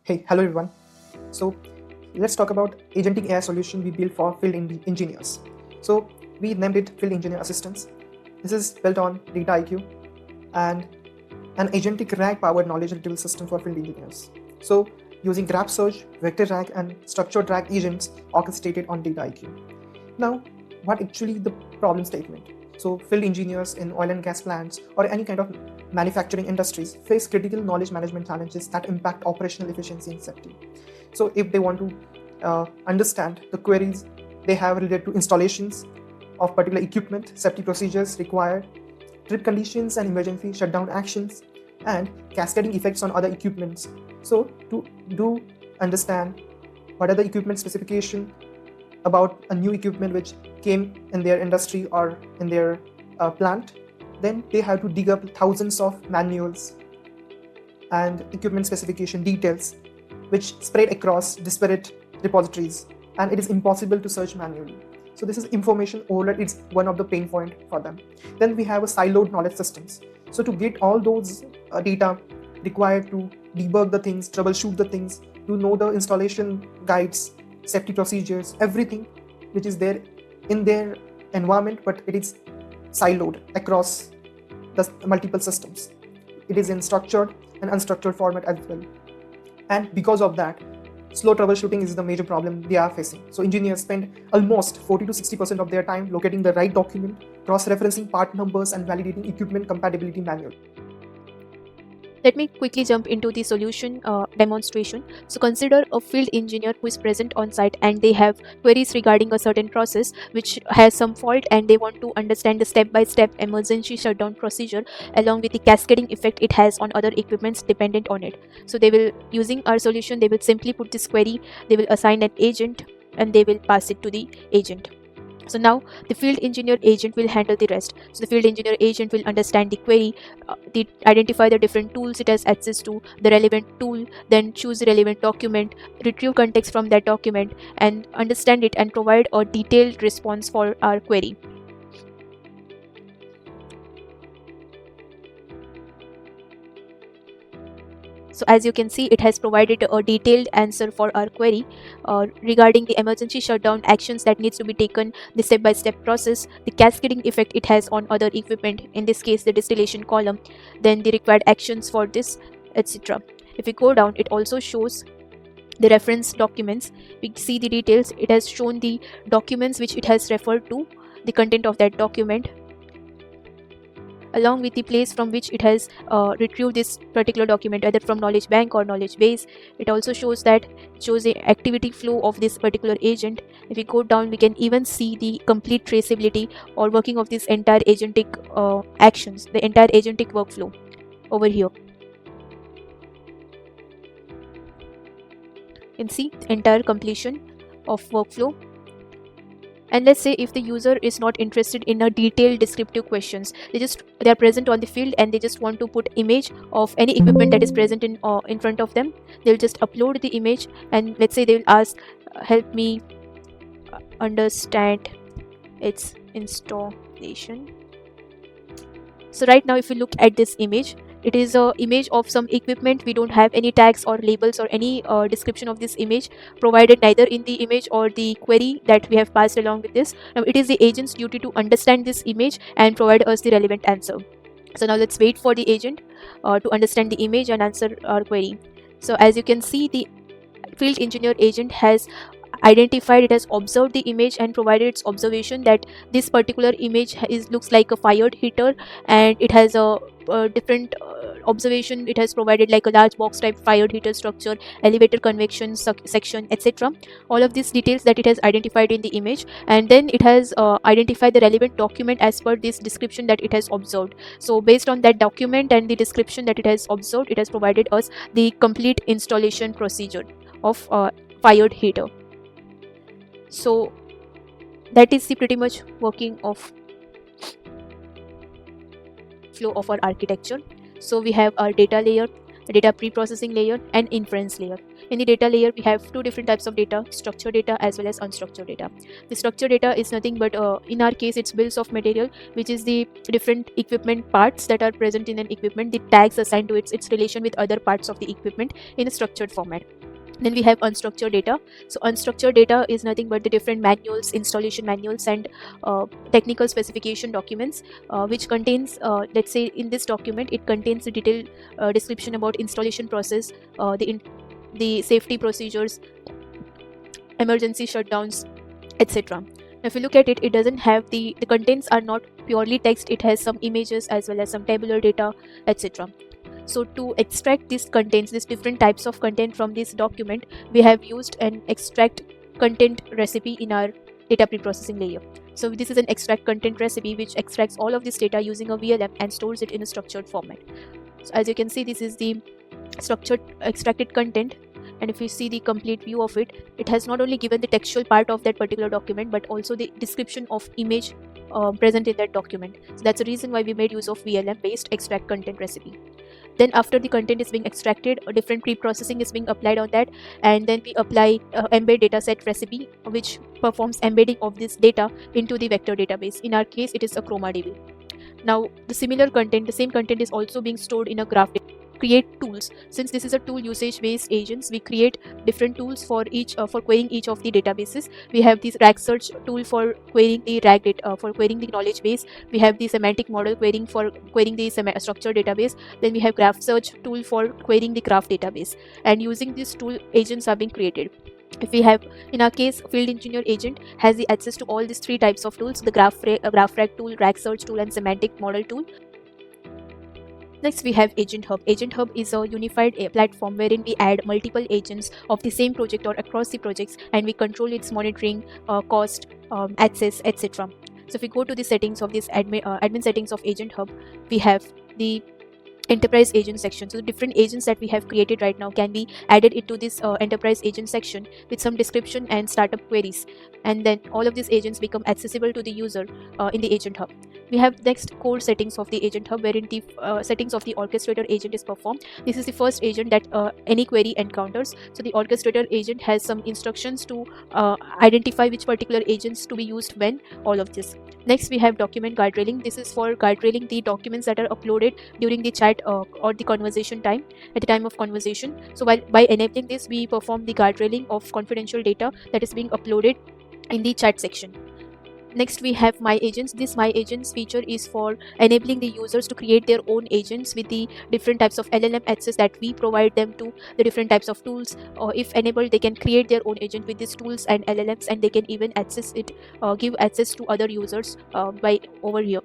Hey, hello everyone. So let's talk about agentic AI solution we built for field engineers. So we named it Field Engineer Assistance. This is built on Dataiku and an agentic RAG-powered knowledge retrieval system for field engineers. So using graph search, vector RAG, and structured RAG agents orchestrated on Dataiku. Now, what actually the problem statement? So, field engineers in oil and gas plants or any kind of manufacturing industries face critical knowledge management challenges that impact operational efficiency and safety. So, if they want to understand the queries they have related to installations of particular equipment, safety procedures required, trip conditions and emergency shutdown actions, and cascading effects on other equipments. So, to do understand what are the equipment specification about a new equipment which came in their industry or in their plant, then they have to dig up thousands of manuals and equipment specification details which spread across disparate repositories, and it is impossible to search manually. So this is information overload. It's one of the pain point for them. Then we have a siloed knowledge systems. So to get all those data required to debug the things, troubleshoot the things, to know the installation guides, safety procedures, everything which is there in their environment, but it is siloed across the multiple systems. It is in structured and unstructured format as well. And because of that, slow troubleshooting is the major problem they are facing. So engineers spend almost 40 to 60% of their time locating the right document, cross-referencing part numbers, and validating equipment compatibility manually. Let me quickly jump into the solution demonstration. So consider a field engineer who is present on site and they have queries regarding a certain process which has some fault, and they want to understand the step-by-step emergency shutdown procedure along with the cascading effect it has on other equipments dependent on it. So they will, using our solution, they will simply put this query, they will assign an agent, and they will pass it to the agent. So now the field engineer agent will handle the rest. So the field engineer agent will understand the query, identify the different tools it has access to, the relevant tool, then choose the relevant document, retrieve context from that document, and understand it and provide a detailed response for our query. So as you can see, it has provided a detailed answer for our query regarding the emergency shutdown actions that needs to be taken, the step-by-step process, the cascading effect it has on other equipment, in this case the distillation column, then the required actions for this, etc. If we go down, it also shows the reference documents. We see the details. It has shown the documents which it has referred to, the content of that document, along with the place from which it has retrieved this particular document, either from knowledge bank or knowledge base. It also shows the activity flow of this particular agent. If we go down, we can even see the complete traceability or working of this entire agentic actions, the entire agentic workflow over here. You can see the entire completion of workflow. And let's say if the user is not interested in a detailed descriptive questions, they are present on the field and they just want to put image of any equipment that is present in front of them. They'll just upload the image, and let's say they will ask, help me understand its installation. So right now, if you look at this image, it is a image of some equipment. We don't have any tags or labels or any description of this image provided neither in the image or the query that we have passed along with this. Now it is the agent's duty to understand this image and provide us the relevant answer. So now let's wait for the agent to understand the image and answer our query. So as you can see, the field engineer agent has identified, it has observed the image and provided its observation that this particular image looks like a fired heater, and it has a different observation. It has provided like a large box type fired heater structure, elevator convection section, etc. All of these details that it has identified in the image, and then it has identified the relevant document as per this description that it has observed. So based on that document and the description that it has observed, it has provided us the complete installation procedure of fired heater. So that is the pretty much working of flow of our architecture. So we have our data layer, the data pre-processing layer, and inference layer. In the data layer, we have two different types of data, structured data as well as unstructured data. The structured data is nothing but, in our case, it's bills of material, which is the different equipment parts that are present in an equipment, the tags assigned to its relation with other parts of the equipment in a structured format. Then we have unstructured data. So unstructured data is nothing but the different manuals, installation manuals, and technical specification documents, which contains, let's say in this document, it contains a detailed description about installation process, the safety procedures, emergency shutdowns, etc. If you look at it, it doesn't have the contents are not purely text. It has some images as well as some tabular data, etc. So to extract these contents, these different types of content from this document, we have used an extract content recipe in our data preprocessing layer. So this is an extract content recipe which extracts all of this data using a VLM and stores it in a structured format. So as you can see, this is the structured extracted content, and if you see the complete view of it, it has not only given the textual part of that particular document but also the description of image present in that document. So that's the reason why we made use of VLM based extract content recipe. Then after the content is being extracted, a different pre-processing is being applied on that, and then we apply embed dataset recipe, which performs embedding of this data into the vector database. In our case, it is a ChromaDB. Now the same content is also being stored in a graph. Create tools. Since this is a tool usage based agents, we create different tools for each for querying each of the databases. We have this RAG search tool for querying the RAG data, for querying the knowledge base. We have the semantic model querying for querying the structured database. Then we have graph search tool for querying the graph database, and using this tool, agents are being created. If we have, in our case, field engineer agent has the access to all these three types of tools: the graph RAG tool, RAG search tool, and semantic model tool. Next, we have Agent Hub. Agent Hub is a unified platform wherein we add multiple agents of the same project or across the projects, and we control its monitoring, cost, access, etc. So if we go to the settings of this admin settings of Agent Hub, we have the enterprise agent section. So the different agents that we have created right now can be added into this enterprise agent section with some description and startup queries, and then all of these agents become accessible to the user in the Agent Hub. We have next core settings of the Agent Hub, wherein the settings of the orchestrator agent is performed. This is the first agent that any query encounters. So the orchestrator agent has some instructions to identify which particular agents to be used when, all of this. Next, we have document guardrailing. This is for guardrailing the documents that are uploaded during the chat or the conversation time, at the time of conversation. So by enabling this, we perform the guardrailing of confidential data that is being uploaded in the chat section. Next, we have My Agents. This My Agents feature is for enabling the users to create their own agents with the different types of LLM access that we provide them to the different types of tools. If enabled, they can create their own agent with these tools and LLMs, and they can even access it, give access to other users by over here.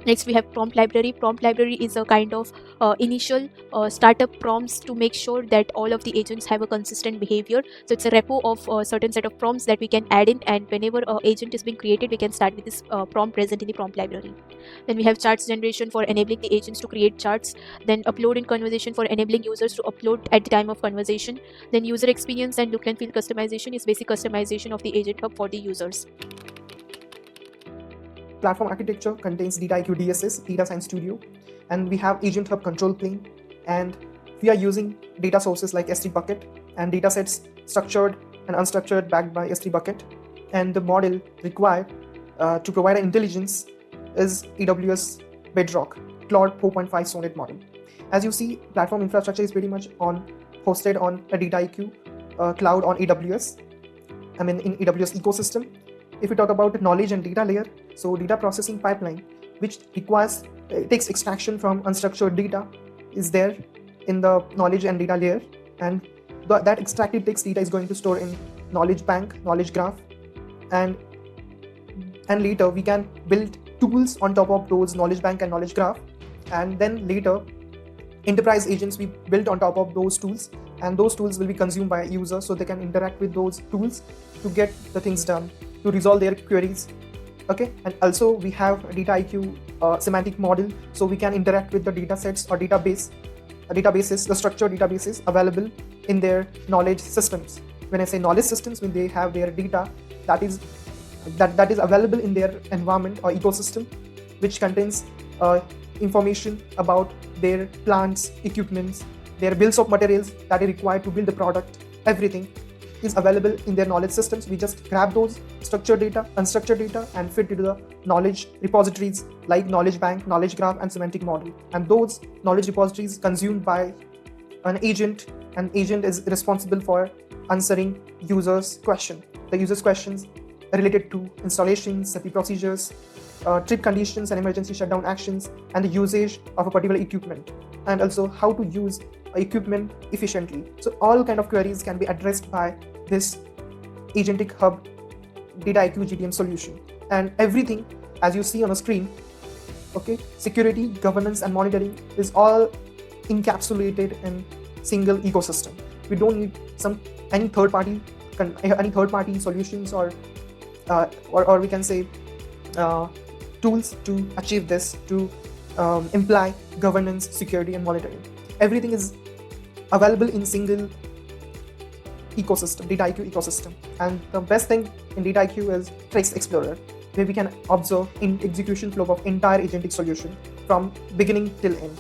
Next, we have prompt library. Prompt library is a kind of initial startup prompts to make sure that all of the agents have a consistent behavior. So it's a repo of a certain set of prompts that we can add in, and whenever an agent is being created, we can start with this prompt present in the prompt library. Then we have charts generation for enabling the agents to create charts. Then upload in conversation for enabling users to upload at the time of conversation. Then user experience and look and feel customization is basic customization of the Agent Hub for the users. Platform architecture contains Dataiku DSS, Data Science Studio, and we have Agent Hub control plane, and we are using data sources like S3 bucket and datasets structured and unstructured backed by S3 bucket, and the model required to provide an intelligence is AWS Bedrock Claude 4.5 Sonnet model. As you see, platform infrastructure is pretty much hosted on a Dataiku cloud on AWS, in AWS ecosystem. If we talk about knowledge and data layer, so data processing pipeline, which takes extraction from unstructured data, is there in the knowledge and data layer, and that extracted text data is going to store in knowledge bank, knowledge graph, and later we can build tools on top of those knowledge bank and knowledge graph, and then later enterprise agents we built on top of those tools, and those tools will be consumed by users so they can interact with those tools to get the things done, to resolve their queries. Okay, and also we have Dataiku semantic model, so we can interact with the data sets or databases, the structured databases available in their knowledge systems. When I say knowledge systems, when they have their data that is available in their environment or ecosystem, which contains information about their plants, equipments, their bills of materials that are required to build the product, everything is available in their knowledge systems. We just grab those structured data, unstructured data, and fit into the knowledge repositories like knowledge bank, knowledge graph, and semantic model. And those knowledge repositories consumed by an agent. An agent is responsible for answering users' question. The users' questions related to installations, safety procedures, trip conditions and emergency shutdown actions, and the usage of a particular equipment, and also how to use equipment efficiently. So all kind of queries can be addressed by this Agentic Hub Dataiku GTM solution. And everything, as you see on a screen, okay, security, governance, and monitoring is all encapsulated in single ecosystem. We don't need any third party solutions or we can say tools to achieve this, to imply governance, security, and monitoring. Everything is available in single ecosystem, Dataiku ecosystem. And the best thing in Dataiku is Trace Explorer, where we can observe in execution flow of entire agentic solution from beginning till end.